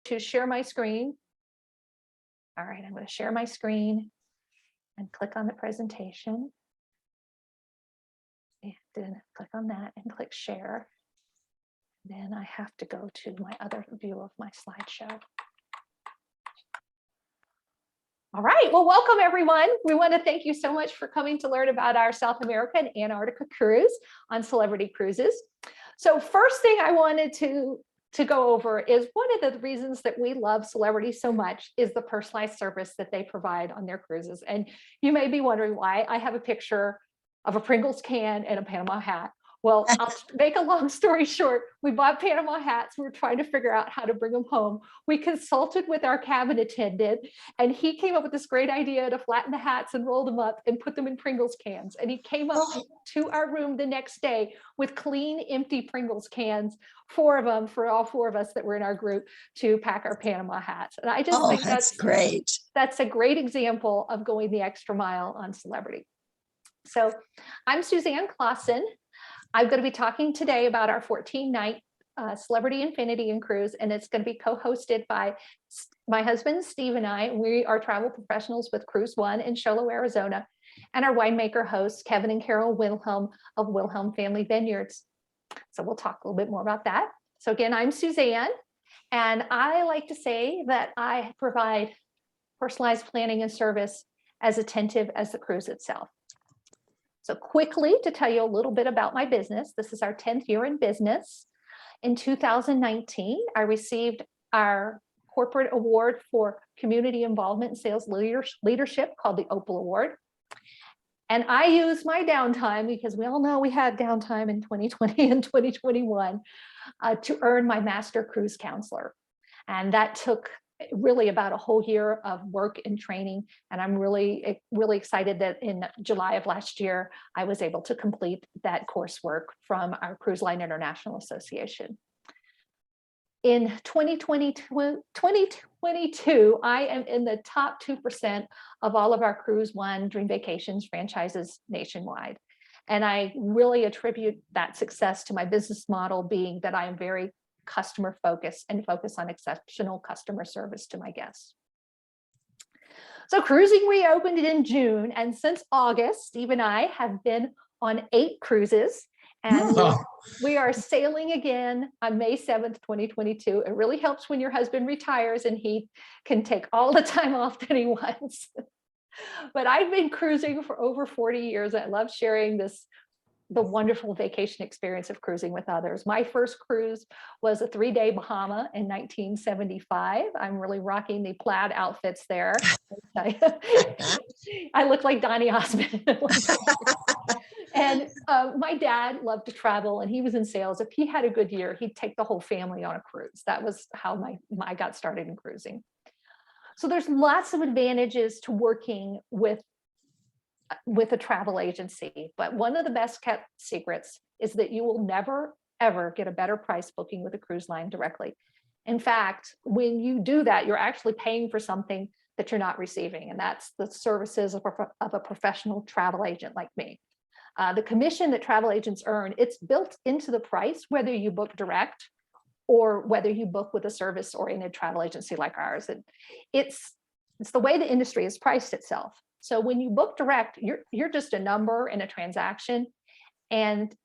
to share my screen. All right, I'm going to share my screen and click on the presentation. And then click on that and click share. Then I have to go to my other view of my slideshow. All right, well, welcome everyone. We want to thank you so much for coming to learn about our South America and Antarctica cruise on Celebrity Cruises. So first thing I wanted to go over is one of the reasons that we love Celebrity so much is the personalized service that they provide on their cruises. And you may be wondering why I have a picture of a Pringles can and a Panama hat. Well, I'll make a long story short. We bought Panama hats. We were trying to figure out how to bring them home. We consulted with our cabin attendant, and he came up with this great idea to flatten the hats and roll them up and put them in Pringles cans. And he came up to our room the next day with clean, empty Pringles cans, 4 of them for all 4 of us that were in our group to pack our Panama hats. And I just think that's great. That's a great example of going the extra mile on Celebrity. So I'm Suzanne Clausen. I'm going to be talking today about our 14-night Celebrity Infinity and Cruise, and it's going to be co-hosted by my husband, Steve, and I. We are travel professionals with CruiseOne in Sholo, Arizona, and our winemaker hosts, Kevin and Carol Wilhelm of Wilhelm Family Vineyards. So we'll talk a little bit more about that. So again, I'm Suzanne, and I like to say that I provide personalized planning and service as attentive as the cruise itself. So quickly to tell you a little bit about my business, this is our 10th year in business. In 2019, I received our corporate award for community involvement and sales leadership called the Opal Award. And I used my downtime, because we all know we had downtime in 2020 and 2021, to earn my Master Cruise Counselor. And that took really about a whole year of work and training. And I'm really, really excited that in July of last year, I was able to complete that coursework from our Cruise Line International Association. In 2022, I am in the top 2% of all of our CruiseOne Dream Vacations franchises nationwide. And I really attribute that success to my business model being that I am very customer focused and focus on exceptional customer service to my guests. So cruising reopened in June, and since August, Steve and I have been on 8 cruises, and we are sailing again on May 7th, 2022. It really helps when your husband retires and he can take all the time off that he wants. But I've been cruising for over 40 years. I love sharing the wonderful vacation experience of cruising with others. My first cruise was a 3-day Bahama in 1975. I'm really rocking the plaid outfits there. I look like Donny Osmond. And my dad loved to travel, and he was in sales. If he had a good year, he'd take the whole family on a cruise. That was how I got started in cruising. So there's lots of advantages to working with a travel agency, but one of the best kept secrets is that you will never, ever get a better price booking with a cruise line directly. In fact, when you do that, you're actually paying for something that you're not receiving, and that's the services of a professional travel agent like me. The commission that travel agents earn, it's built into the price, whether you book direct or whether you book with a service-oriented travel agency like ours. And it's the way the industry has priced itself. So when you book direct, you're just a number in a transaction. And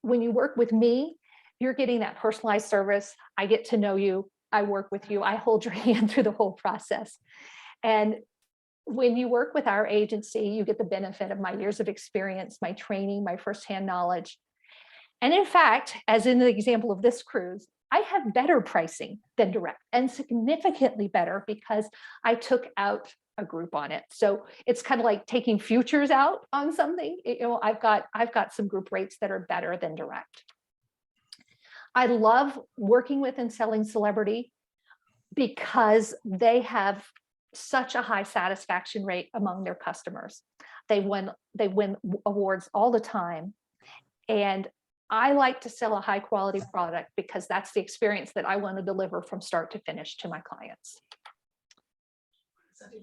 when you work with me, you're getting that personalized service. I get to know you, I work with you, I hold your hand through the whole process. And when you work with our agency, you get the benefit of my years of experience, my training, my firsthand knowledge. And in fact, as in the example of this cruise, I have better pricing than direct, and significantly better, because I took out a group on it. So it's kind of like taking futures out on something. I've got some group rates that are better than direct. I love working with and selling Celebrity because they have such a high satisfaction rate among their customers. They win awards all the time. And I like to sell a high quality product because that's the experience that I want to deliver from start to finish to my clients.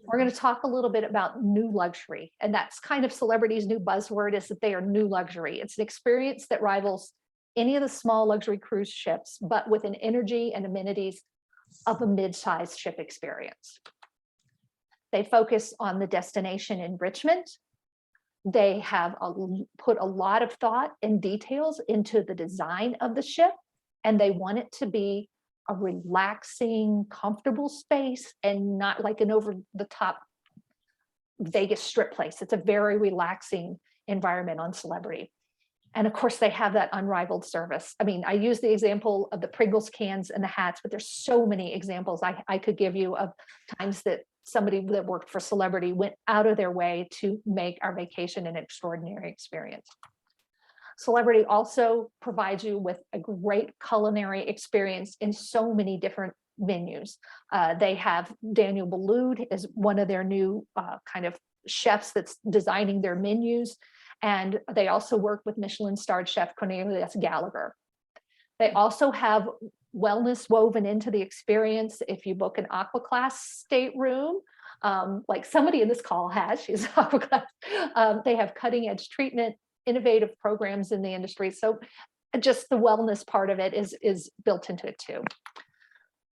We're going to talk a little bit about new luxury, and that's kind of Celebrity's new buzzword, is that they are new luxury. It's an experience that rivals any of the small luxury cruise ships, but with an energy and amenities of a mid-sized ship experience. They focus on the destination enrichment. They have put a lot of thought and details into the design of the ship, and they want it to be a relaxing, comfortable space and not like an over-the-top Vegas strip place. It's a very relaxing environment on Celebrity. And of course, they have that unrivaled service. I mean, I use the example of the Pringles cans and the hats, but there's so many examples I could give you of times that somebody that worked for Celebrity went out of their way to make our vacation an extraordinary experience. Celebrity also provides you with a great culinary experience in so many different menus. They have Daniel Boulud as one of their new kind of chefs that's designing their menus. And they also work with Michelin-starred chef Cornelius Gallagher. They also have wellness woven into the experience. If you book an Aqua Class stateroom, like somebody in this call has, she's Aqua Class, they have cutting edge treatment, innovative programs in the industry. So just the wellness part of it is built into it too.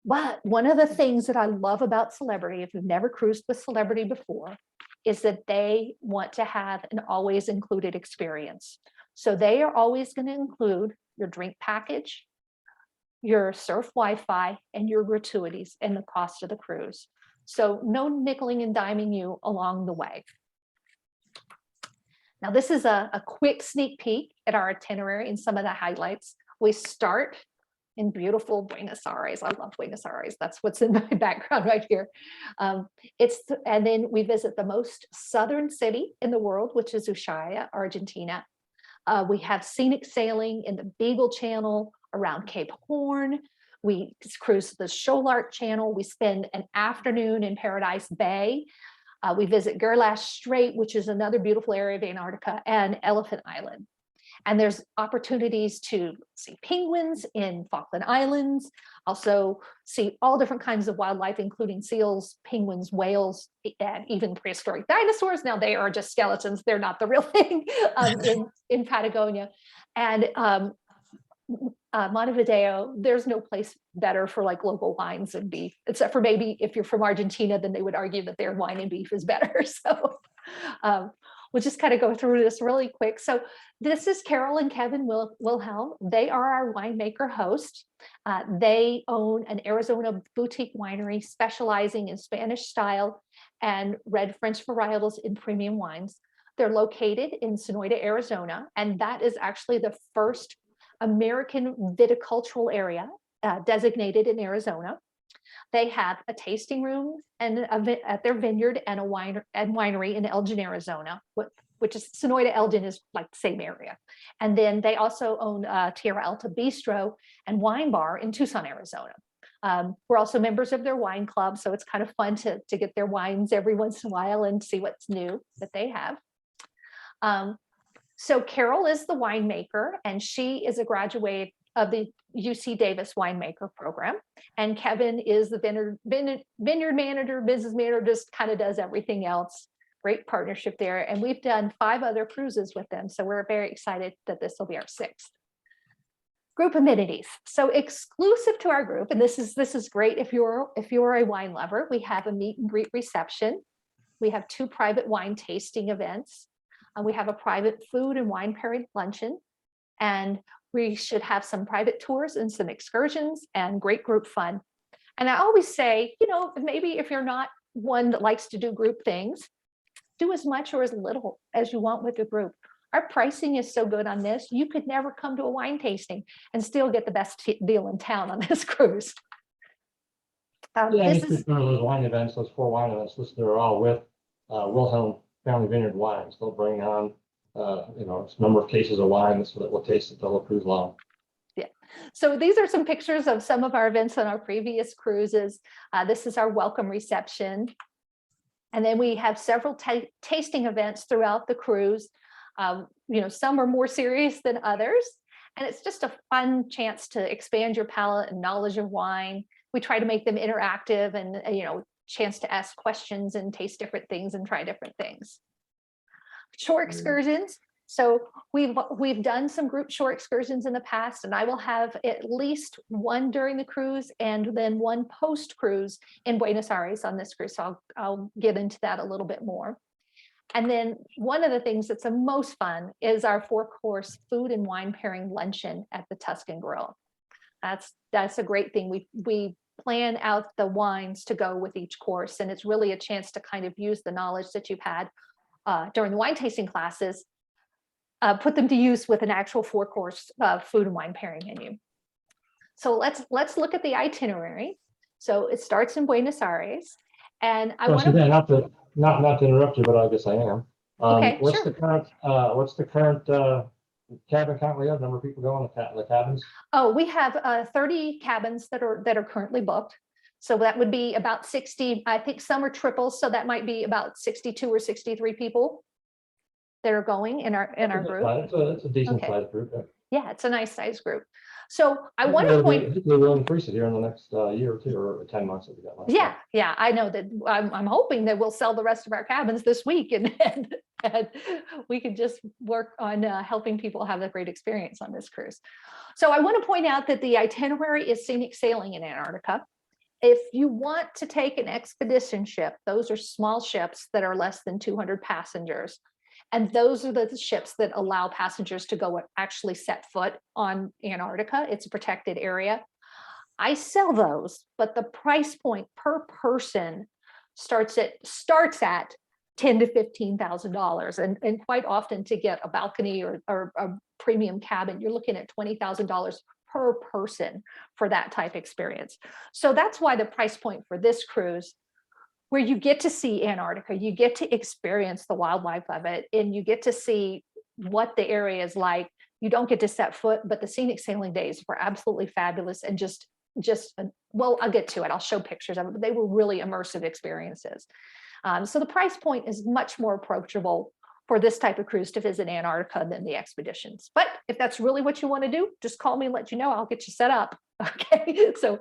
But one of the things that I love about Celebrity, if you've never cruised with Celebrity before, is that they want to have an always included experience. So they are always going to include your drink package, your surf Wi-Fi, and your gratuities in the cost of the cruise. So no nickeling and diming you along the way. Now, this is a quick sneak peek at our itinerary and some of the highlights. We start in beautiful Buenos Aires. I love Buenos Aires. That's what's in my background right here. And then we visit the most southern city in the world, which is Ushuaia, Argentina. We have scenic sailing in the Beagle Channel around Cape Horn. We cruise the Schollart Channel. We spend an afternoon in Paradise Bay. We visit Gerlache Strait, which is another beautiful area of Antarctica, and Elephant Island. And there's opportunities to see penguins in Falkland Islands, also see all different kinds of wildlife, including seals, penguins, whales, and even prehistoric dinosaurs. Now they are just skeletons. They're not the real thing in Patagonia. And Montevideo, there's no place better for like local wines and beef, except for maybe if you're from Argentina, then they would argue that their wine and beef is better. So we'll just kind of go through this really quick. So this is Carol and Kevin Wilhelm. They are our winemaker host. They own an Arizona boutique winery specializing in Spanish style and red French varietals in premium wines. They're located in Sonoyta, Arizona, and that is actually the first American viticultural area designated in Arizona. They have a tasting room and at their vineyard and a winery in Elgin, Arizona, which is Sonoyta, Elgin is like the same area. And then they also own Tierra Alta Bistro and Wine Bar in Tucson, Arizona. We're also members of their wine club, so it's kind of fun to get their wines every once in a while and see what's new that they have. So Carol is the winemaker, and she is a graduate of the UC Davis winemaker program. And Kevin is the vineyard manager, business manager, just kind of does everything else. Great partnership there. And we've done 5 other cruises with them. So we're very excited that this will be our 6th. Group amenities. So exclusive to our group, and this is great if you're a wine lover, we have a meet and greet reception. We have 2 private wine tasting events. We have a private food and wine pairing luncheon, and we should have some private tours and some excursions and great group fun. And I always say, maybe if you're not one that likes to do group things, do as much or as little as you want with the group. Our pricing is so good on this, you could never come to a wine tasting and still get the best deal in town on this cruise. This is those wine events, those 4 wine events, they're all with Wilhelm Family Vineyard wines. They'll bring on, a number of cases of wine so that we'll taste it the whole cruise long. Yeah. So these are some pictures of some of our events on our previous cruises. This is our welcome reception. And then we have several tasting events throughout the cruise. Some are more serious than others. And it's just a fun chance to expand your palate and knowledge of wine. We try to make them interactive and, chance to ask questions and taste different things and try different things. Shore excursions. So we've done some group shore excursions in the past, and I will have at least one during the cruise and then one post cruise in Buenos Aires on this cruise. So I'll get into that a little bit more. And then one of the things that's the most fun is our 4-course food and wine pairing luncheon at the Tuscan Grill. That's a great thing. We plan out the wines to go with each course, and it's really a chance to kind of use the knowledge that you've had during the wine tasting classes, put them to use with an actual 4-course food and wine pairing menu. So let's look at the itinerary. So it starts in Buenos Aires, and I want to not to interrupt you, but I guess I am. Okay, what's sure. the current cabin count we have? Number of people go on the cabins? Oh, we have 30 cabins that are currently booked. So that would be about 60. I think some are triples, so that might be about 62 or 63 people that are going in our group. It's a decent Okay. sized group. Yeah, it's a nice size group. So I want to point. We'll increase it here in the next year or two, or 10 months that we got left. Yeah, I know that. I'm hoping that we'll sell the rest of our cabins this week, and we could just work on helping people have a great experience on this cruise. So I want to point out that the itinerary is scenic sailing in Antarctica. If you want to take an expedition ship, those are small ships that are less than 200 passengers. And those are the ships that allow passengers to go and actually set foot on Antarctica. It's a protected area. I sell those, but the price point per person starts at $10,000 to $15,000, and quite often to get a balcony or a premium cabin, you're looking at $20,000 per person for that type experience. So that's why the price point for this cruise, where you get to see Antarctica, you get to experience the wildlife of it, and you get to see what the area is like. You don't get to set foot, but the scenic sailing days were absolutely fabulous, and well, I'll get to it. I'll show pictures of it, but they were really immersive experiences. So the price point is much more approachable for this type of cruise to visit Antarctica than the expeditions. But if that's really what you want to do, just call me and let you know. I'll get you set up. Okay. So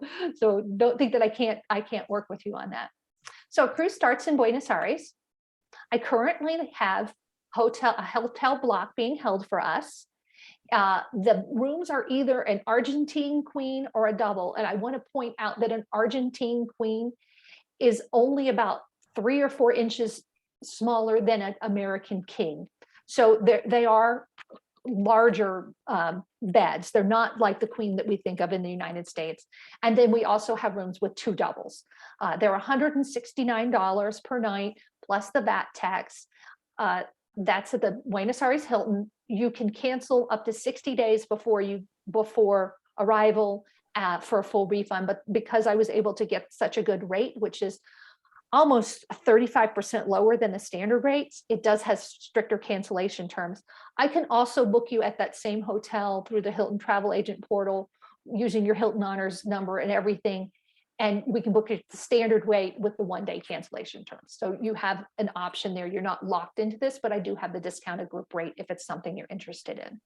don't think that I can't work with you on that. So a cruise starts in Buenos Aires. I currently have a hotel block being held for us. The rooms are either an Argentine queen or a double. And I want to point out that an Argentine queen is only about 3 or 4 inches smaller than an American king. So they are larger beds. They're not like the queen that we think of in the United States. And then we also have rooms with 2 doubles. They're $169 per night plus the VAT tax. That's at the Buenos Aires Hilton. You can cancel up to 60 days before arrival for a full refund. But because I was able to get such a good rate, which is almost 35% lower than the standard rates, it does have stricter cancellation terms. I can also book you at that same hotel through the Hilton travel agent portal using your Hilton Honors number and everything. And we can book it the standard rate with the 1-day cancellation terms. So you have an option there. You're not locked into this, but I do have the discounted group rate if it's something you're interested in.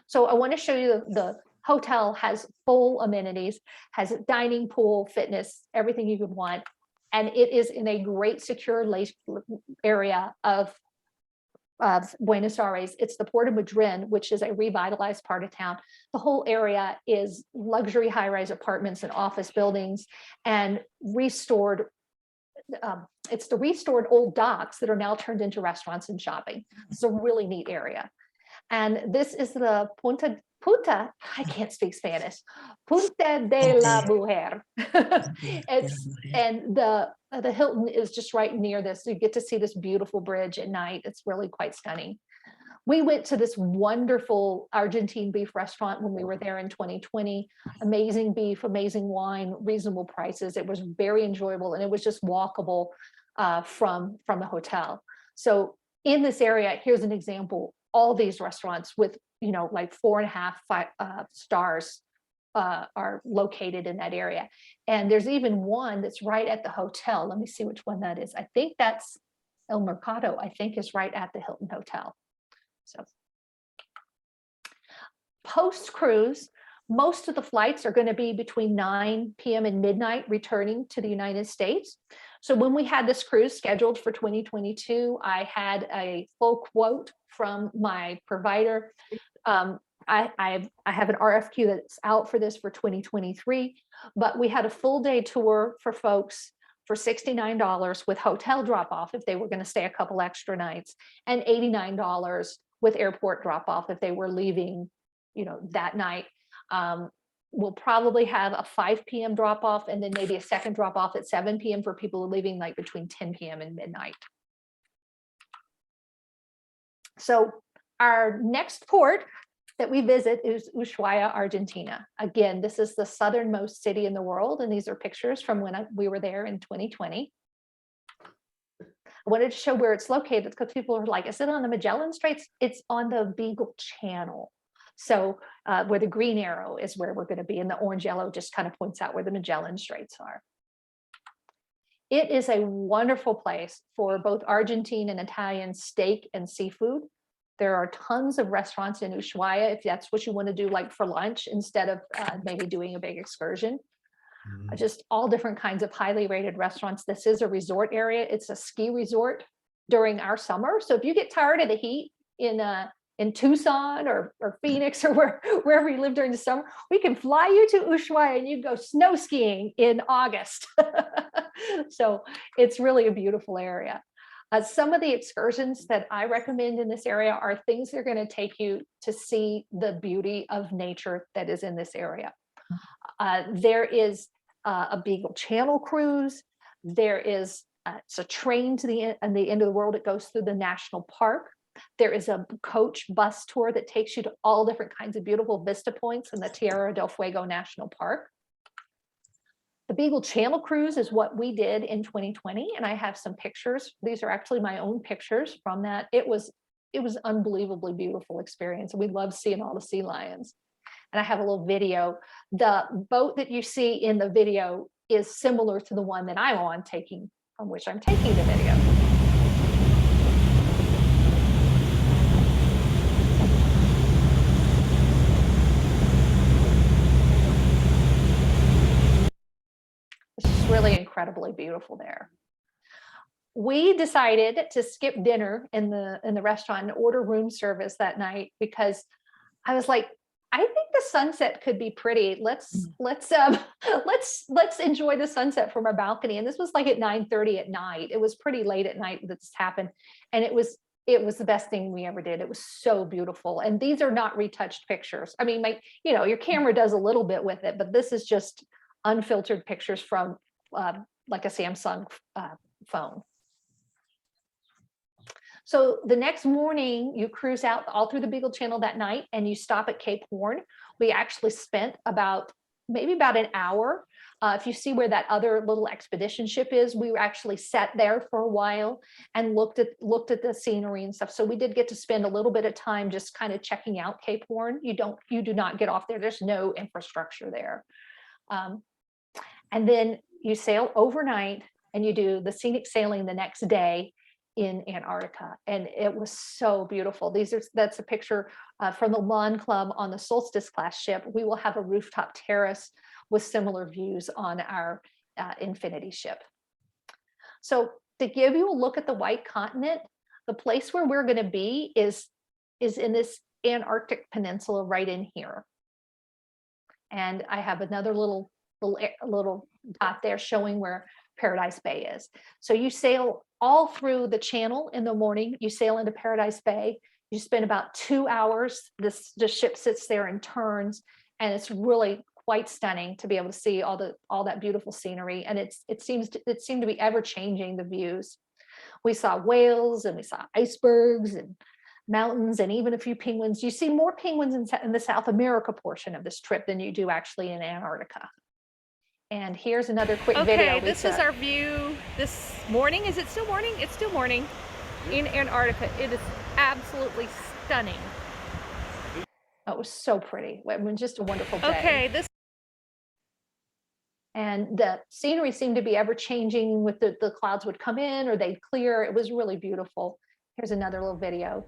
So I want to show you the hotel has full amenities, has a dining, pool, fitness, everything you could want. And it is in a great secure area of Buenos Aires. It's the Port of Madryn, which is a revitalized part of town. The whole area is luxury high-rise apartments and office buildings and restored. It's the restored old docks that are now turned into restaurants and shopping. It's a really neat area. And this is the Punta, I can't speak Spanish, Punta de la Mujer. And the Hilton is just right near this. You get to see this beautiful bridge at night. It's really quite stunning. We went to this wonderful Argentine beef restaurant when we were there in 2020. Amazing beef, amazing wine, reasonable prices. It was very enjoyable, and it was just walkable from the hotel. So in this area, here's an example. All these restaurants with, like 4.5 stars are located in that area. And there's even one that's right at the hotel. Let me see which one that is. I think that's El Mercado, I think is right at the Hilton Hotel. So post-cruise, Most of the flights are going to be between 9 p.m. and midnight returning to the United States. So when we had this cruise scheduled for 2022, I had a full quote from my provider. I have an RFQ that's out for this for 2023, but we had a full day tour for folks for $69 with hotel drop off if they were going to stay a couple extra nights, and $89 with airport drop off if they were leaving, that night. We'll probably have a 5 p.m. drop off and then maybe a second drop off at 7 p.m. for people leaving like between 10 p.m. and midnight. So our next port that we visit is Ushuaia, Argentina. Again, this is the southernmost city in the world, and these are pictures from when we were there in 2020. I wanted to show where it's located because people are like, is it on the Magellan Straits? It's on the Beagle Channel. So where the green arrow is where we're going to be, and the orange yellow just kind of points out where the Magellan Straits are. It is a wonderful place for both Argentine and Italian steak and seafood. There are tons of restaurants in Ushuaia if that's what you want to do, like for lunch, instead of maybe doing a big excursion. Just all different kinds of highly rated restaurants. This is a resort area. It's a ski resort during our summer. So if you get tired of the heat in Tucson or Phoenix or wherever you live during the summer, we can fly you to Ushuaia and you go snow skiing in August. So it's really a beautiful area. Some of the excursions that I recommend in this area are things that are going to take you to see the beauty of nature that is in this area. There is a Beagle Channel cruise. There is it's a train to the end of the world. It goes through the national park. There is a coach bus tour that takes you to all different kinds of beautiful vista points in the Tierra del Fuego National Park. The Beagle Channel cruise is what we did in 2020, and I have some pictures. These are actually my own pictures from that. It was unbelievably beautiful experience. We love seeing all the sea lions. And I have a little video. The boat that you see in the video is similar to the one that I'm on from which I'm taking the video. Really incredibly beautiful there. We decided to skip dinner in the restaurant and order room service that night because I was like, I think the sunset could be pretty. Let's enjoy the sunset from our balcony. And this was like at 9:30 at night. It was pretty late at night that this happened, and it was the best thing we ever did. It was so beautiful. And these are not retouched pictures. I mean, your camera does a little bit with it, but this is just unfiltered pictures from like a Samsung phone. So the next morning you cruise out all through the Beagle Channel that night and you stop at Cape Horn. We actually spent maybe about an hour. If you see where that other little expedition ship is, we actually sat there for a while and looked at the scenery and stuff. So we did get to spend a little bit of time just kind of checking out Cape Horn. You do not get off there. There's no infrastructure there. And then you sail overnight and you do the scenic sailing the next day in Antarctica. And it was so beautiful. That's a picture from the Lawn Club on the Solstice class ship. We will have a rooftop terrace with similar views on our Infinity ship. So to give you a look at the White Continent, the place where we're going to be is in this Antarctic peninsula right in here. And I have another little dot there showing where Paradise Bay is. So you sail all through the channel in the morning. You sail into Paradise Bay. You spend about 2 hours. The ship sits there and turns, and it's really quite stunning to be able to see all that beautiful scenery. And it seemed to be ever changing, the views. We saw whales and we saw icebergs and mountains and even a few penguins. You see more penguins in the South America portion of this trip than you do actually in Antarctica. And here's another quick video. Okay, this is our view this morning. Is it still morning? It's still morning in Antarctica. It is absolutely stunning. Oh, it was so pretty. I mean, just a wonderful day. Okay, and the scenery seemed to be ever changing with the clouds would come in or they'd clear. It was really beautiful. Here's another little video.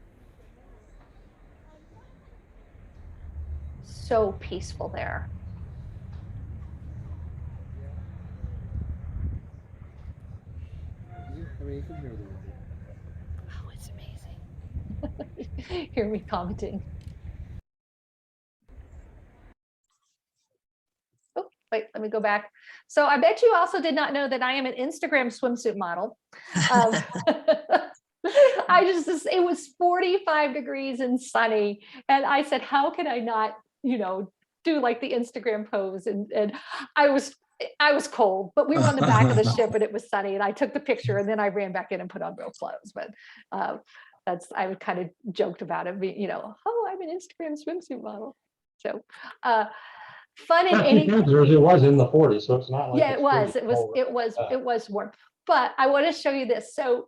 so peaceful there. I mean, you can hear them. Oh, it's amazing. Hear me commenting. Oh, wait, let me go back. So I bet you also did not know that I am an Instagram swimsuit model. It was 45 degrees and sunny. And I said, how can I not, do like the Instagram pose? And I was cold, but we were on the back of the ship and it was sunny. And I took the picture and then I ran back in and put on real clothes. But I would kind of joked about it, oh, I'm an Instagram swimsuit model. So fun in any. It was in the 40s, so it's not like. Yeah, it's freezing cold. it was warm. But I want to show you this. So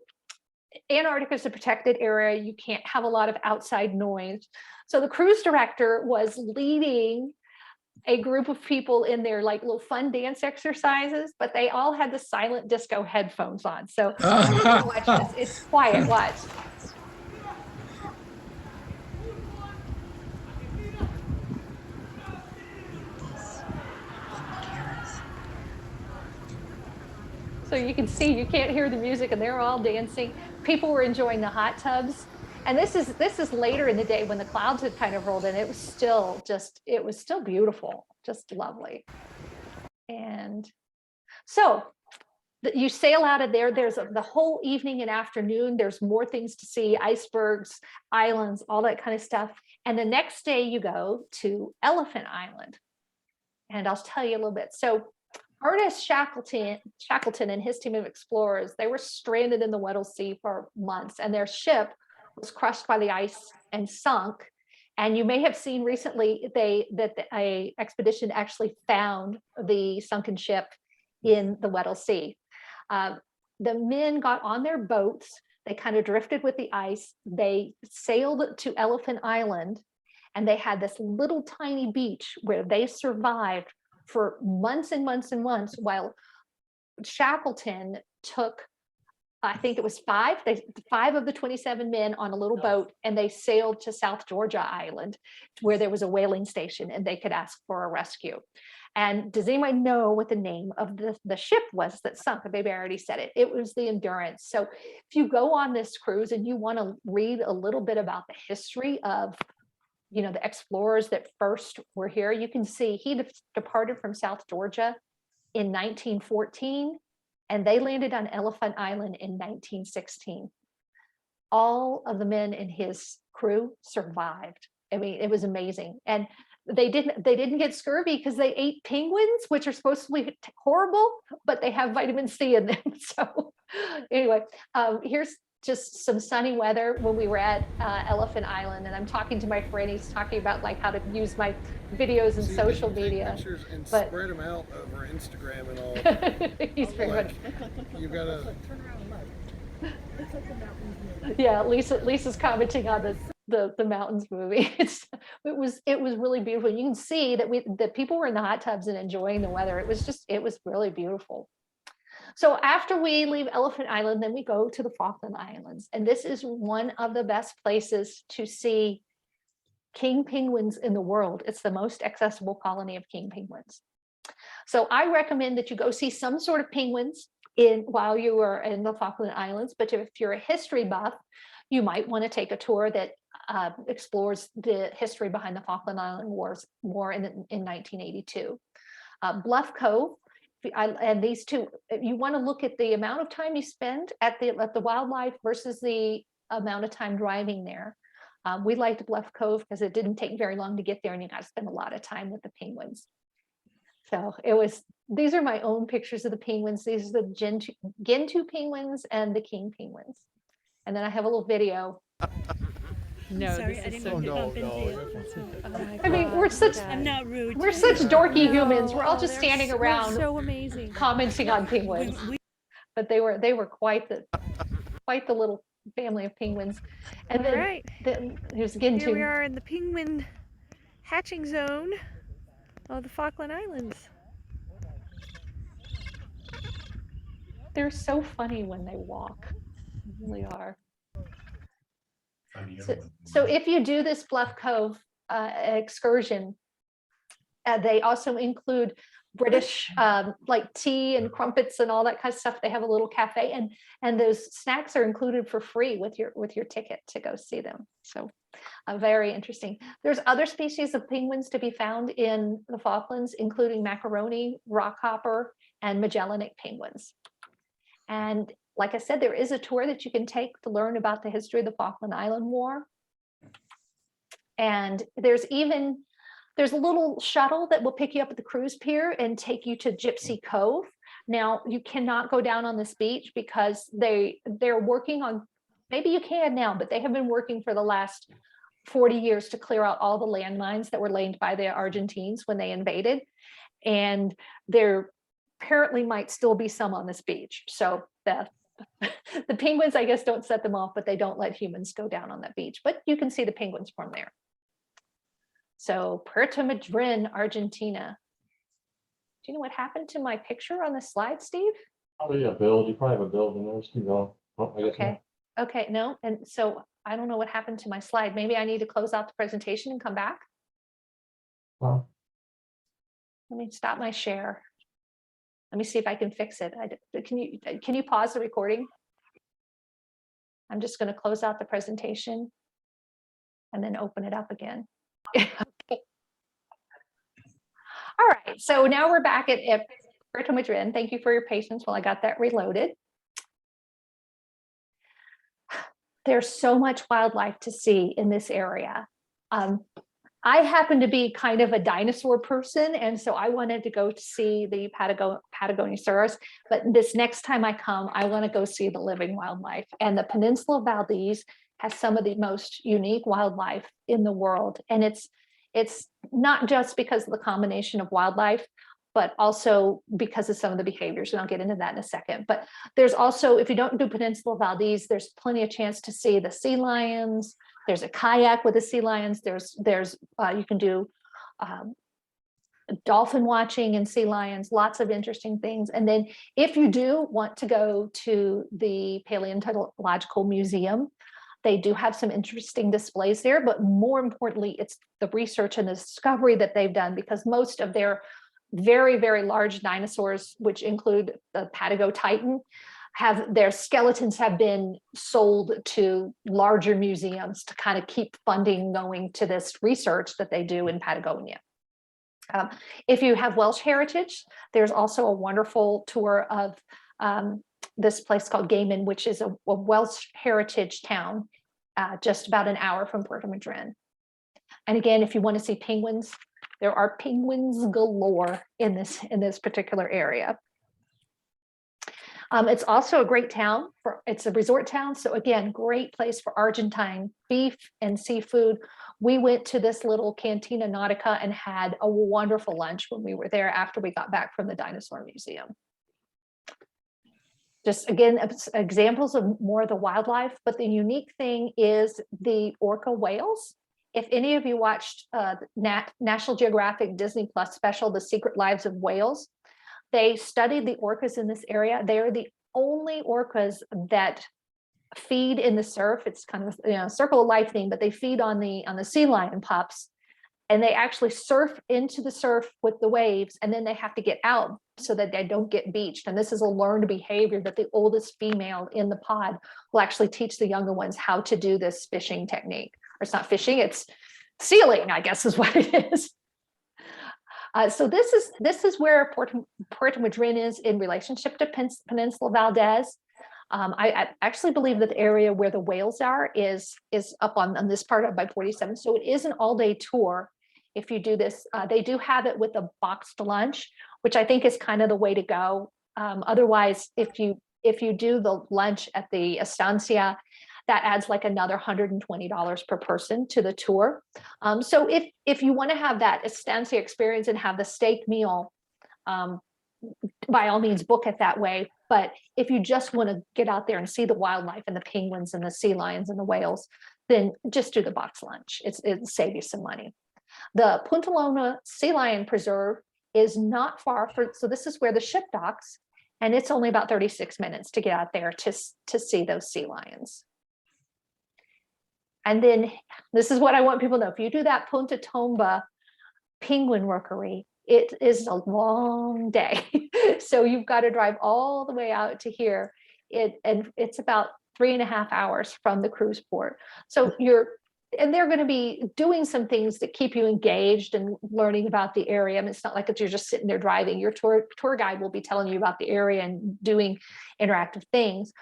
Antarctica is a protected area. You can't have a lot of outside noise. So the cruise director was leading a group of people in their like little fun dance exercises, but they all had the silent disco headphones on. So watch this. It's quiet. Watch. So you can see, you can't hear the music and they're all dancing. People were enjoying the hot tubs. And this is later in the day when the clouds had kind of rolled in. It was still beautiful, just lovely. And so you sail out of there. There's the whole evening and afternoon. There's more things to see, icebergs, islands, all that kind of stuff. And the next day you go to Elephant Island. And I'll tell you a little bit. So Ernest Shackleton and his team of explorers, they were stranded in the Weddell Sea for months, and their ship was crushed by the ice and sunk. And you may have seen recently that a expedition actually found the sunken ship in the Weddell Sea. The men got on their boats. They kind of drifted with the ice. They sailed to Elephant Island, and they had this little tiny beach where they survived for months and months and months, while Shackleton took, I think it was five of the 27 men on a little boat, and they sailed to South Georgia Island, where there was a whaling station and they could ask for a rescue. And does anyone know what the name of the ship was that sunk? Maybe I already said it. It was the Endurance. So if you go on this cruise and you want to read a little bit about the history of the explorers that first were here, you can see he departed from South Georgia in 1914, and they landed on Elephant Island in 1916. All of the men in his crew survived. I mean, it was amazing. And they didn't get scurvy because they ate penguins, which are supposed to be horrible, but they have vitamin C in them. So anyway, here's just some sunny weather when we were at Elephant Island, and I'm talking to my friend. He's talking about like how to use my videos and social media. Pictures and but spread them out over Instagram and all. he's very Like, good. you gotta. Yeah, Lisa's commenting on the mountains movie. It was really beautiful. You can see that people were in the hot tubs and enjoying the weather. It was really beautiful. So after we leave Elephant Island, then we go to the Falkland Islands. And this is one of the best places to see king penguins in the world. It's the most accessible colony of king penguins. So I recommend that you go see some sort of penguins while you are in the Falkland Islands. But if you're a history buff, you might want to take a tour that explores the history behind the Falkland Island War in 1982. Bluff Cove. And these two, you want to look at the amount of time you spend at the wildlife versus the amount of time driving there. We liked Bluff Cove because it didn't take very long to get there, and you got to spend a lot of time with the penguins. So these are my own pictures of the penguins. These are the Gentoo penguins and the king penguins. And then I have a little video. No, Sorry, this I is didn't so mean to no, bump into no, you. it That's so- Oh my I mean, God, we're such- Dad. I'm not rude. We're such dorky No, humans. We're all just they're standing so- around so amazing. commenting on penguins. But they were quite the little family of penguins. And All then right, here's again here we too. are in the penguin hatching zone of the Falkland Islands. They're so funny when they walk. They really are. So if you do this Bluff Cove excursion, They also include British like tea and crumpets and all that kind of stuff. They have a little cafe, and those snacks are included for free with your ticket to go see them. So very interesting. There's other species of penguins to be found in the Falklands, including macaroni, rockhopper, and Magellanic penguins. And like I said, there is a tour that you can take to learn about the history of the Falkland Island War. And there's a little shuttle that will pick you up at the cruise pier and take you to Gypsy Cove. Now, you cannot go down on this beach because they're working on, maybe you can now, but they have been working for the last 40 years to clear out all the landmines that were laid by the Argentines when they invaded. And there apparently might still be some on this beach. So the penguins, I guess, don't set them off, but they don't let humans go down on that beach. But you can see the penguins from there. So Puerto Madryn, Argentina. Do you know what happened to my picture on the slide, Steve? Probably a build. You probably have a build in there. Just keep going. Oh, I guess Okay. Okay, no. And so I don't know what happened to my slide. Maybe I need to close out the presentation and come back. Well, Let me stop my share. Let me see if I can fix it. Can you pause the recording? I'm just going to close out the presentation and then open it up again. All right, so now we're back at Puerto Madryn. Thank you for your patience while I got that reloaded. There's so much wildlife to see in this area. I happen to be kind of a dinosaur person, and so I wanted to go to see the Patagoniosaurus, but this next time I come, I want to go see the living wildlife. And the Peninsula of Valdez has some of the most unique wildlife in the world. And it's not just because of the combination of wildlife, but also because of some of the behaviors, and I'll get into that in a second. But there's also, if you don't do Peninsula Valdez, there's plenty of chance to see the sea lions. There's a kayak with the sea lions. There's you can do dolphin watching and sea lions, lots of interesting things. And then if you do want to go to the Paleontological Museum, they do have some interesting displays there, but more importantly, it's the research and the discovery that they've done, because most of their very, very large dinosaurs, which include the Patagotitan, their skeletons have been sold to larger museums to kind of keep funding going to this research that they do in Patagonia. If you have Welsh heritage, there's also a wonderful tour of this place called Gaiman, which is a Welsh heritage town, just about an hour from Puerto Madryn. And again, if you want to see penguins, there are penguins galore in this particular area. It's also a great town it's a resort town. So again, great place for Argentine beef and seafood. We went to this little Cantina Nautica and had a wonderful lunch when we were there after we got back from the dinosaur museum. Just again, examples of more of the wildlife, but the unique thing is the orca whales. If any of you watched National Geographic Disney Plus special, The Secret Lives of Whales, they studied the orcas in this area. They are the only orcas that feed in the surf. It's kind of a circle of life thing, but they feed on the sea lion pups, and they actually surf into the surf with the waves, and then they have to get out so that they don't get beached. And this is a learned behavior that the oldest female in the pod will actually teach the younger ones how to do this fishing technique. Or it's not fishing, it's sealing, I guess is what it is. So this is where Puerto Madryn is in relationship to Peninsula Valdez. I actually believe that the area where the whales are is up on this part of by 47. So it is an all-day tour. If you do this, they do have it with a boxed lunch, which I think is kind of the way to go. Otherwise, if you do the lunch at the estancia, that adds like another $120 per person to the tour. So if you want to have that estancia experience and have the steak meal, by all means book it that way. But if you just want to get out there and see the wildlife and the penguins and the sea lions and the whales, then just do the box lunch. It'll save you some money. The Punta Loma Sea Lion Preserve is not far so this is where the ship docks, and it's only about 36 minutes to get out there to see those sea lions. And then this is what I want people to know. If you do that Punta Tomba penguin rookery, it is a long day. So you've got to drive all the way out to here. And it's about 3.5 hours from the cruise port. So and they're going to be doing some things that keep you engaged and learning about the area. I mean, it's not like you're just sitting there driving. Your tour guide will be telling you about the area and doing interactive things.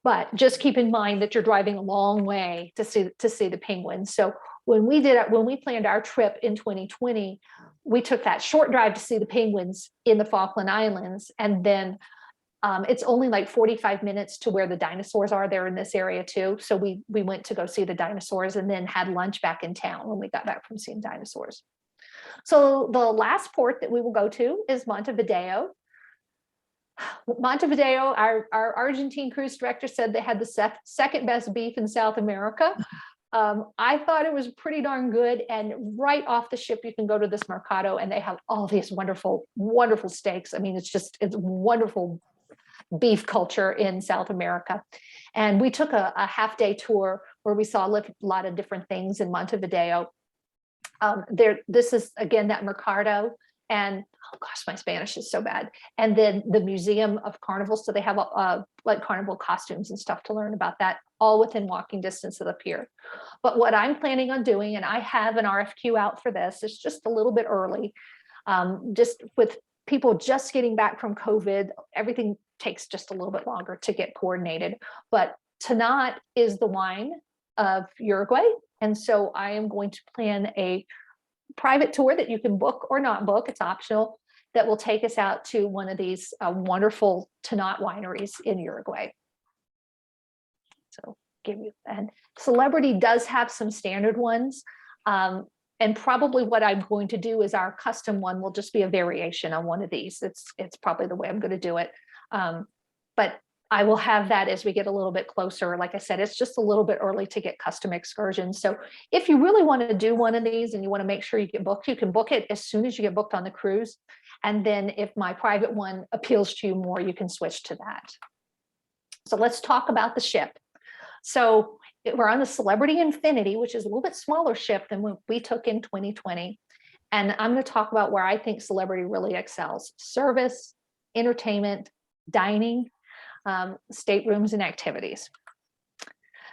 But just keep in mind that you're driving a long way to see the penguins. So when we planned our trip in 2020, we took that short drive to see the penguins in the Falkland Islands, and then it's only like 45 minutes to where the dinosaurs are. They're in this area too. So we went to go see the dinosaurs and then had lunch back in town when we got back from seeing dinosaurs. So the last port that we will go to is Montevideo. Montevideo, our Argentine cruise director said they had the second best beef in South America. I thought it was pretty darn good. And right off the ship, you can go to this mercado and they have all these wonderful, wonderful steaks. I mean, it's wonderful beef culture in South America. And we took a half-day tour where we saw a lot of different things in Montevideo. This is, again, that mercado. And oh gosh, my Spanish is so bad. And then the Museum of Carnival. So they have like carnival costumes and stuff to learn about that, all within walking distance of the pier. But what I'm planning on doing, and I have an RFQ out for this, it's just a little bit early, just with people just getting back from COVID, everything takes just a little bit longer to get coordinated. But Tannat is the wine of Uruguay. And so I am going to plan a private tour that you can book or not book, it's optional, that will take us out to one of these wonderful Tannat wineries in Uruguay. So and Celebrity does have some standard ones. And probably what I'm going to do is our custom one will just be a variation on one of these. It's probably the way I'm going to do it. But I will have that as we get a little bit closer. Like I said, it's just a little bit early to get custom excursions. So if you really want to do one of these and you want to make sure you get booked, you can book it as soon as you get booked on the cruise. And then if my private one appeals to you more, you can switch to that. So let's talk about the ship. So we're on the Celebrity Infinity, which is a little bit smaller ship than what we took in 2020. And I'm going to talk about where I think Celebrity really excels: service, entertainment, dining, staterooms, and activities.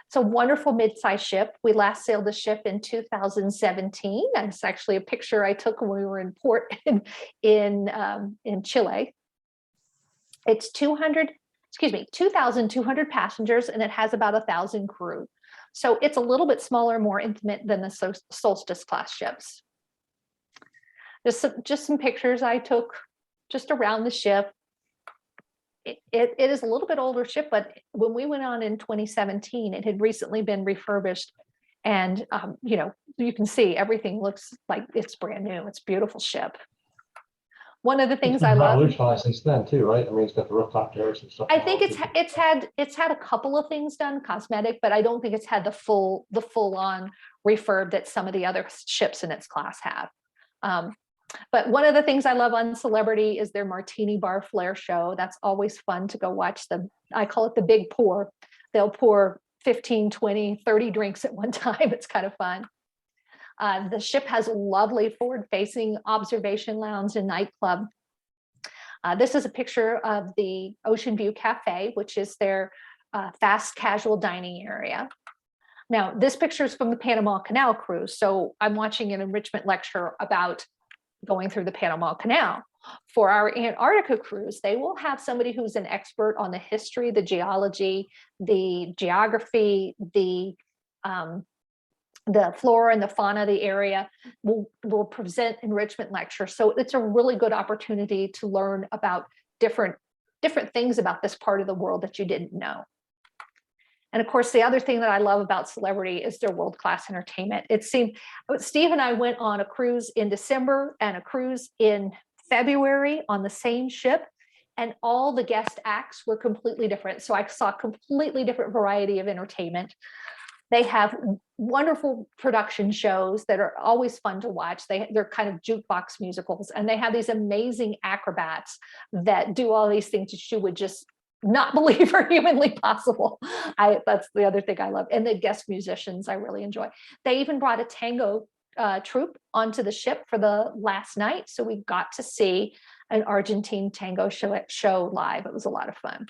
It's a wonderful mid-sized ship. We last sailed the ship in 2017. That's actually a picture I took when we were in port in Chile. It's 2,200 passengers, and it has about 1,000 crew. So it's a little bit smaller, more intimate than the Solstice class ships. Just some pictures I took just around the ship. It is a little bit older ship, but when we went on in 2017, it had recently been refurbished. And, you can see everything looks like it's brand new. It's a beautiful ship. One of the things I love since then too, right? I mean, it's got the rooftop terrace and stuff. I think it's had a couple of things done, cosmetic, but I don't think it's had the full on refurb that some of the other ships in its class have. But one of the things I love on Celebrity is their martini bar flair show. That's always fun to go watch them. I call it the big pour. They'll pour 15, 20, 30 drinks at one time. It's kind of fun. The ship has a lovely forward-facing observation lounge and nightclub. This is a picture of the Ocean View Cafe, which is their fast casual dining area. Now, this picture is from the Panama Canal cruise. So I'm watching an enrichment lecture about going through the Panama Canal. For our Antarctica cruise, they will have somebody who's an expert on the history, the geology, the geography, the flora and the fauna of the area, will present enrichment lectures. So it's a really good opportunity to learn about different things about this part of the world that you didn't know. And of course, the other thing that I love about Celebrity is their world-class entertainment. It seemed, Steve and I went on a cruise in December and a cruise in February on the same ship, and all the guest acts were completely different. So I saw a completely different variety of entertainment. They have wonderful production shows that are always fun to watch. They're kind of jukebox musicals, and they have these amazing acrobats that do all these things that you would just not believe are humanly possible. That's the other thing I love. And the guest musicians I really enjoy. They even brought a tango troupe onto the ship for the last night. So we got to see an Argentine tango show live. It was a lot of fun.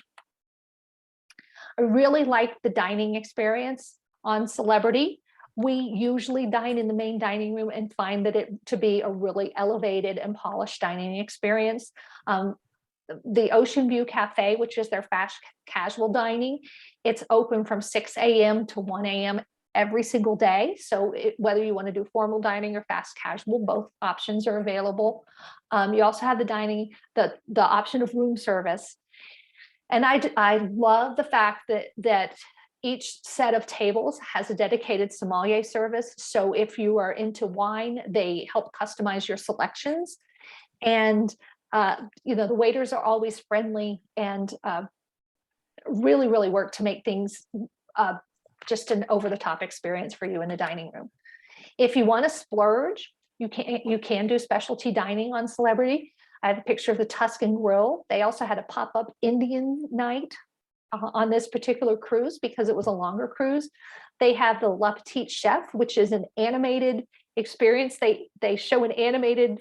I really liked the dining experience on Celebrity. We usually dine in the main dining room and find that it to be a really elevated and polished dining experience. The Ocean View Cafe, which is their fast casual dining, it's open from 6 a.m. to 1 a.m. every single day. So whether you want to do formal dining or fast casual, both options are available. You also have the option of room service. And I love the fact that each set of tables has a dedicated sommelier service. So if you are into wine, they help customize your selections. And the waiters are always friendly and really, really work to make things just an over-the-top experience for you in the dining room. If you want to splurge, you can do specialty dining on Celebrity. I have a picture of the Tuscan Grill. They also had a pop-up Indian night on this particular cruise because it was a longer cruise. They have the Le Petit Chef, which is an animated experience. They show an animated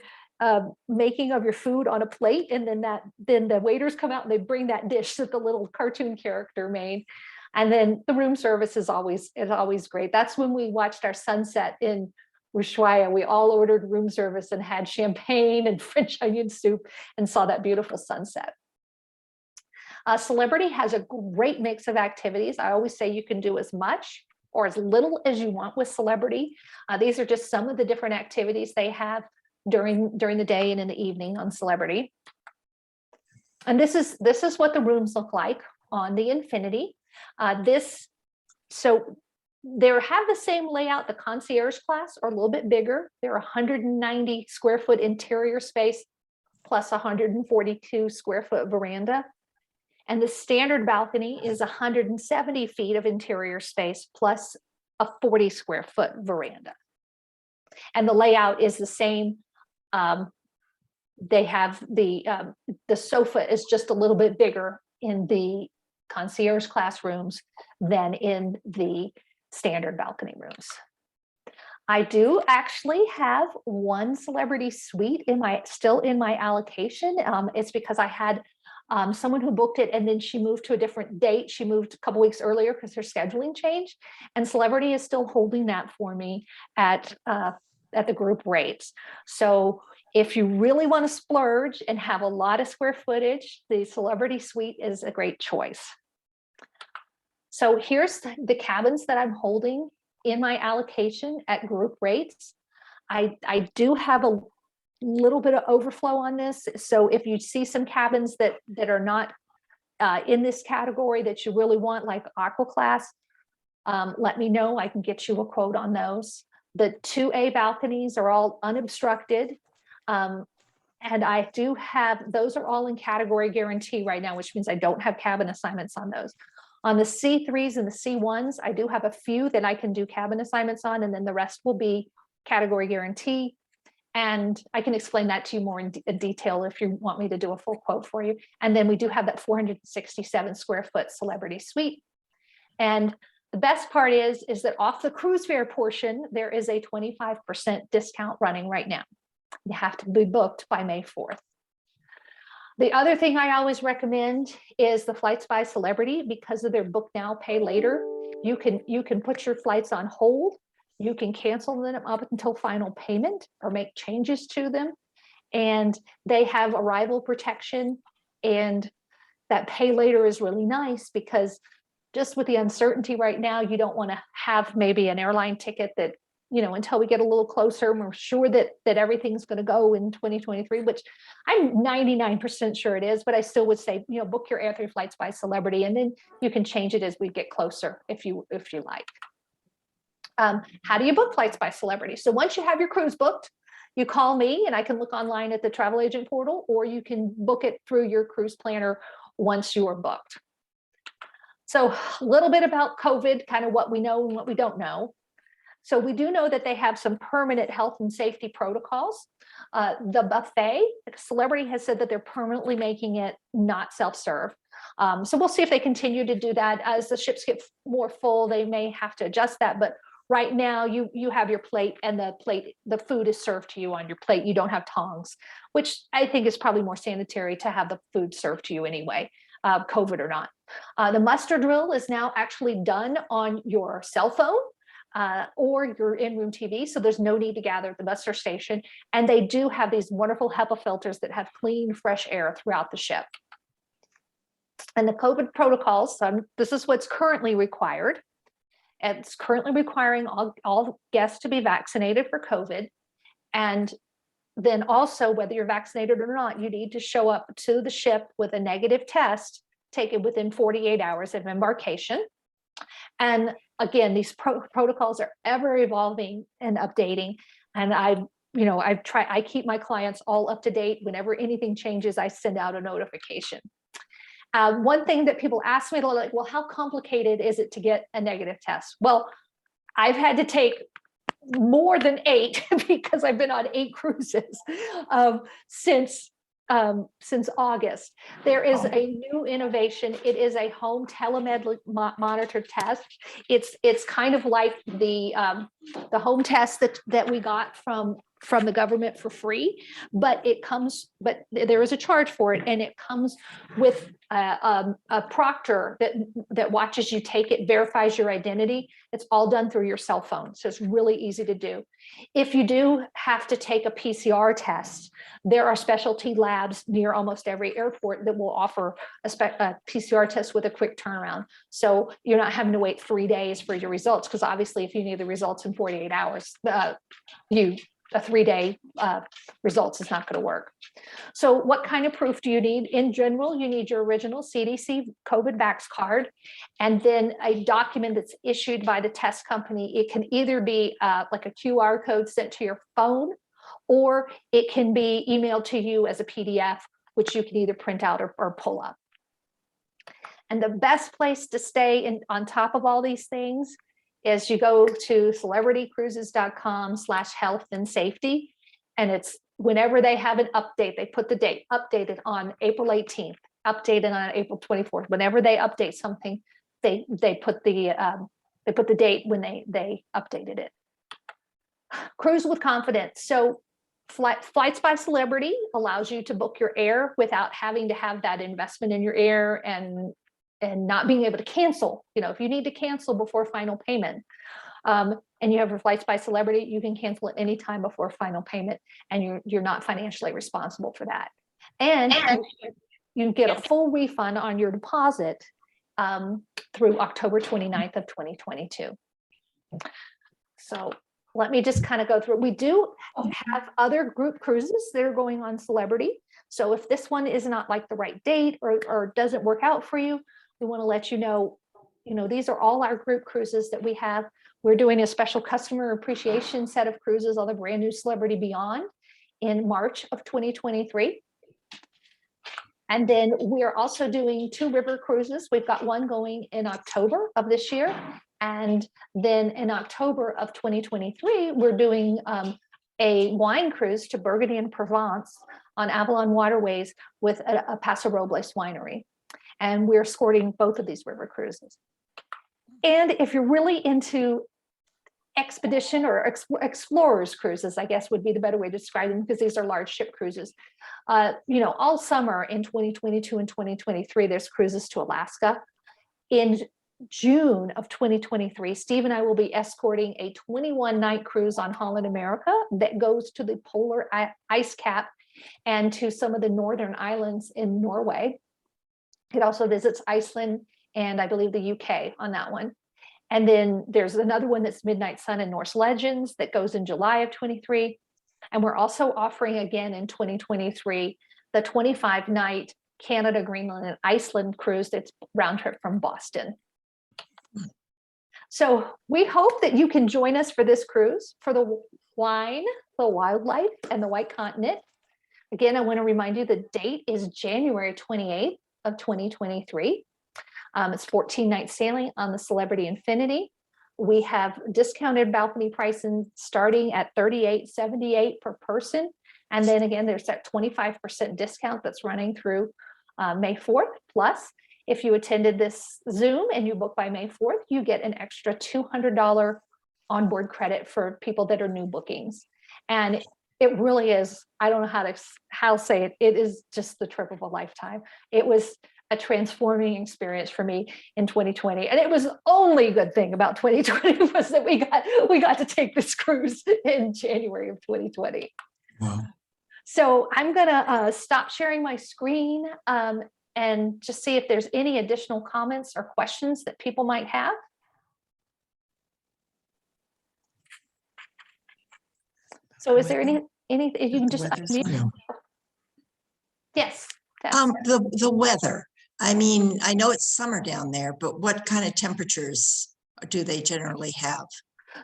making of your food on a plate, and then the waiters come out and they bring that dish that the little cartoon character made. And then the room service is always great. That's when we watched our sunset in Ushuaia. We all ordered room service and had champagne and French onion soup and saw that beautiful sunset. Celebrity has a great mix of activities. I always say you can do as much or as little as you want with Celebrity. These are just some of the different activities they have during the day and in the evening on Celebrity. And this is what the rooms look like on the Infinity. So they have the same layout. The concierge class are a little bit bigger. They're 190 square foot interior space plus 142 square foot veranda. And the standard balcony is 170 feet of interior space plus a 40 square foot veranda. And the layout is the same. They have the sofa is just a little bit bigger in the concierge classrooms than in the standard balcony rooms. I do actually have one Celebrity suite still in my allocation. It's because I had someone who booked it and then she moved to a different date. She moved a couple weeks earlier because her scheduling changed, and Celebrity is still holding that for me at the group rates. So if you really want to splurge and have a lot of square footage, the Celebrity suite is a great choice. So here's the cabins that I'm holding in my allocation at group rates. I do have a little bit of overflow on this. So if you see some cabins that are not in this category that you really want, like Aqua Class, let me know. I can get you a quote on those. The 2A balconies are all unobstructed. And I do have, those are all in category guarantee right now, which means I don't have cabin assignments on those. On the C3s and the C1s, I do have a few that I can do cabin assignments on, and then the rest will be category guarantee. And I can explain that to you more in detail if you want me to do a full quote for you. And then we do have that 467 square foot Celebrity suite. And the best part is that off the cruise fare portion, there is a 25% discount running right now. You have to be booked by May 4th. The other thing I always recommend is the Flights by Celebrity. Because of their book now, pay later. You can put your flights on hold. You can cancel them up until final payment or make changes to them. And they have arrival protection. And that pay later is really nice because just with the uncertainty right now, you don't want to have maybe an airline ticket that, until we get a little closer and we're sure that everything's going to go in 2023, which I'm 99% sure it is, but I still would say, book your air flights by Celebrity, and then you can change it as we get closer if you like. How do you book Flights by Celebrity? So once you have your cruise booked, you call me and I can look online at the travel agent portal, or you can book it through your cruise planner once you are booked. So a little bit about COVID, kind of what we know and what we don't know. So we do know that they have some permanent health and safety protocols. The buffet, Celebrity has said that they're permanently making it not self-serve. So we'll see if they continue to do that. As the ships get more full, they may have to adjust that. But right now you have your plate, and the food is served to you on your plate. You don't have tongs, which I think is probably more sanitary to have the food served to you anyway, COVID or not. The muster drill is now actually done on your cell phone or your in-room TV, so there's no need to gather at the muster station. And they do have these wonderful HEPA filters that have clean, fresh air throughout the ship. And the COVID protocols, this is what's currently required. It's currently requiring all guests to be vaccinated for COVID. And then also, whether you're vaccinated or not, you need to show up to the ship with a negative test taken within 48 hours of embarkation. And again, these protocols are ever evolving and updating. And I keep my clients all up to date. Whenever anything changes, I send out a notification. One thing that people ask me, like, well, how complicated is it to get a negative test? Well, I've had to take more than 8 because I've been on 8 cruises since August. There is a new innovation. It is a home telemed monitor test. It's kind of like the home test that we got from the government for free, but there is a charge for it, and it comes with a proctor that watches you take it, verifies your identity. It's all done through your cell phone, so it's really easy to do. If you do have to take a PCR test, there are specialty labs near almost every airport that will offer a PCR test with a quick turnaround. So you're not having to wait 3 days for your results, because obviously if you need the results in 48 hours, a 3-day results is not going to work. So what kind of proof do you need? In general, you need your original CDC COVID Vax card, and then a document that's issued by the test company. It can either be like a QR code sent to your phone, or it can be emailed to you as a PDF, which you can either print out or pull up. And the best place to stay on top of all these things is you go to celebritycruises.com/health and safety. And it's whenever they have an update, they put the date updated on April 18th, updated on April 24th. Whenever they update something, they put the date when they updated it. Cruise with confidence. So Flights by Celebrity allows you to book your air without having to have that investment in your air and not being able to cancel. If you need to cancel before final payment, and you have your Flights by Celebrity, you can cancel at any time before final payment, and you're not financially responsible for that. And you get a full refund on your deposit through October 29th of 2022. So let me just kind of go through. We do have other group cruises that are going on Celebrity. So if this one is not like the right date or doesn't work out for you, we want to let you know, these are all our group cruises that we have. We're doing a special customer appreciation set of cruises on the brand new Celebrity Beyond in March of 2023. And then we're also doing 2 river cruises. We've got one going in October of this year. And then in October of 2023, we're doing a wine cruise to Burgundy and Provence on Avalon Waterways with a Paso Robles winery. And we're escorting both of these river cruises. And if you're really into expedition or explorers cruises, I guess would be the better way to describe them, because these are large ship cruises. All summer in 2022 and 2023, there's cruises to Alaska. In June of 2023, Steve and I will be escorting a 21-night cruise on Holland America that goes to the polar ice cap and to some of the northern islands in Norway. It also visits Iceland and I believe the UK on that one. And then there's another one that's Midnight Sun and Norse Legends that goes in July of 23. And we're also offering again in 2023, the 25-night Canada, Greenland, and Iceland cruise that's round trip from Boston. So we hope that you can join us for this cruise for the wine, the wildlife, and the White Continent. Again, I want to remind you the date is January 28th of 2023. It's 14-night sailing on the Celebrity Infinity. We have discounted balcony pricing starting at $38.78 per person. And then again, there's that 25% discount that's running through May 4th. Plus, if you attended this Zoom and you book by May 4th, you get an extra $200 onboard credit for people that are new bookings. And it really is, I don't know how to say it. It is just the trip of a lifetime. It was a transforming experience for me in 2020. And it was the only good thing about 2020 was that we got to take this cruise in January of 2020. Wow. So I'm gonna stop sharing my screen and just see if there's any additional comments or questions that people might have. So is there anything you can just unmute? Yes. The weather. I mean, I know it's summer down there, but what kind of temperatures do they generally have?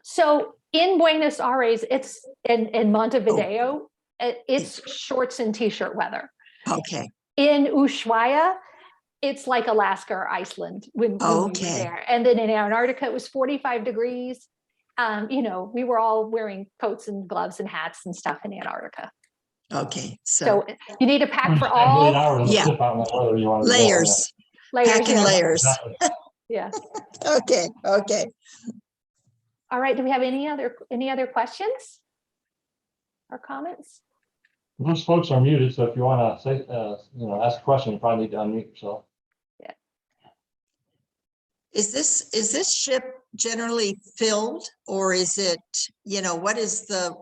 So in Buenos Aires, it's in Montevideo, it's shorts and t-shirt weather. Okay. In Ushuaia, it's like Alaska or Iceland when we were there. And then in Antarctica, it was 45 degrees. You know, we were all wearing coats and gloves and hats and stuff in Antarctica. Okay. So you need to pack for all layers. Packing layers. Yeah. Okay. Okay. All right. Do we have any other questions or comments? Those folks are muted, so if you want to say, ask a question, you probably need to unmute yourself. Yeah. Is this ship generally filled, or is it, what is the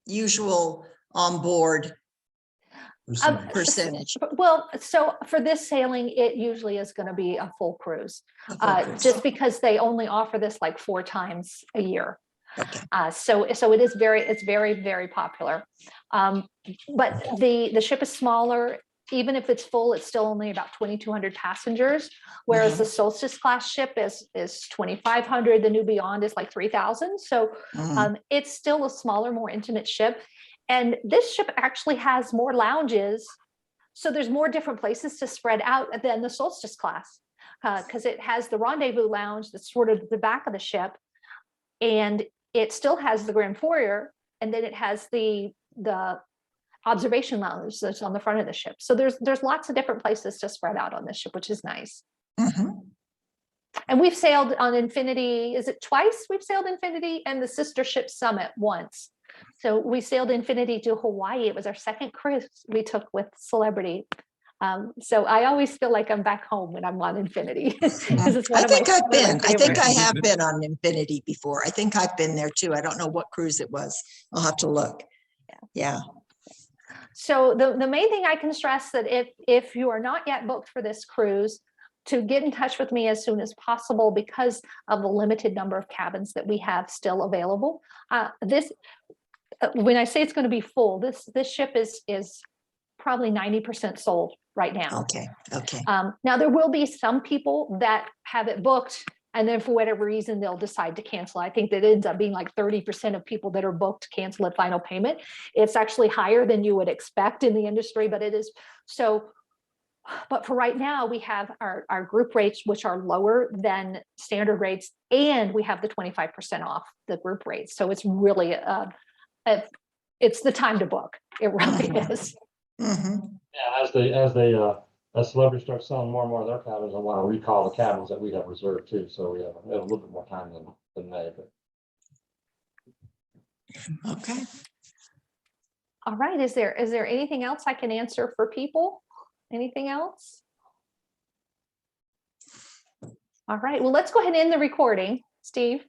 usual on board percentage? Well, so for this sailing, it usually is going to be a full cruise, just because they only offer this like 4 times a year. Okay. So it's very, very popular. But the ship is smaller. Even if it's full, it's still only about 2,200 passengers, whereas the Solstice class ship is 2,500. The New Beyond is like 3,000. So it's still a smaller, more intimate ship. And this ship actually has more lounges. So there's more different places to spread out than the Solstice class, because it has the rendezvous lounge that's sort of the back of the ship. And it still has the grand foyer, and then it has the observation lounge that's on the front of the ship. So there's lots of different places to spread out on this ship, which is nice. And we've sailed on Infinity, is it twice? We've sailed Infinity and the sister ship Summit once. So we sailed Infinity to Hawaii. It was our second cruise we took with Celebrity. So I always feel like I'm back home when I'm on Infinity. I think I have been on Infinity before. I think I've been there too. I don't know what cruise it was. I'll have to look. Yeah. So the main thing I can stress that if you are not yet booked for this cruise, to get in touch with me as soon as possible because of the limited number of cabins that we have still available. When I say it's going to be full, this ship is probably 90% sold right now. Okay. Okay. Now there will be some people that have it booked, and then for whatever reason they'll decide to cancel. I think that ends up being like 30% of people that are booked cancel at final payment. It's actually higher than you would expect in the industry, but it is so. But for right now, we have our group rates, which are lower than standard rates, and we have the 25% off the group rates. So it's really it's the time to book. It really is. Yeah, as Celebrity starts selling more and more of their cabins, I want to recall the cabins that we have reserved too. So we have a little bit more time than May. But. Okay. All right. Is there anything else I can answer for people? Anything else? All right. Well, let's go ahead and end the recording, Steve.